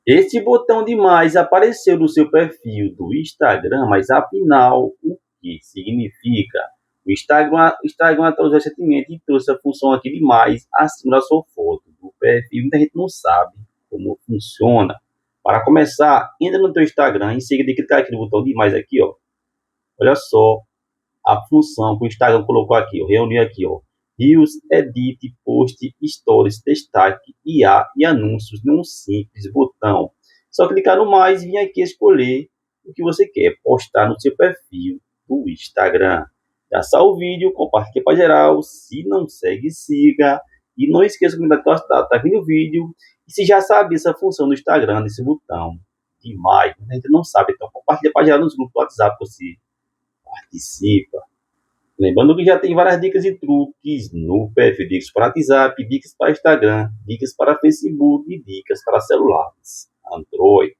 Este botão de mais apareceu no seu perfil do Instagram, mas afinal, o que significa? O Instagram atualizou recentemente e trouxe a função aqui de mais acima da sua foto, do perfil. Muita gente não sabe como funciona. Para começar, entra no teu Instagram, em seguida clicar aqui no botão de mais aqui, ó. Olha só a função que o Instagram colocou aqui, ó. Reuniu aqui, ó. Reels, Edit, Post, Stories, Destaque, IA e Anúncios num simples botão. Só clicar no mais e vir aqui escolher o que você quer postar no seu perfil do Instagram. Já salva o vídeo, compartilha para geral. Se não segue, siga. E não esqueça de comentar que tá vindo o vídeo. E se já sabe essa função do Instagram, desse botão de mais, a gente não sabe, então compartilha para geral nos grupos do WhatsApp, você participa. Lembrando que já tem várias dicas e truques no perfil, dicas para WhatsApp, dicas para Instagram, dicas para Facebook e dicas para celulares Android.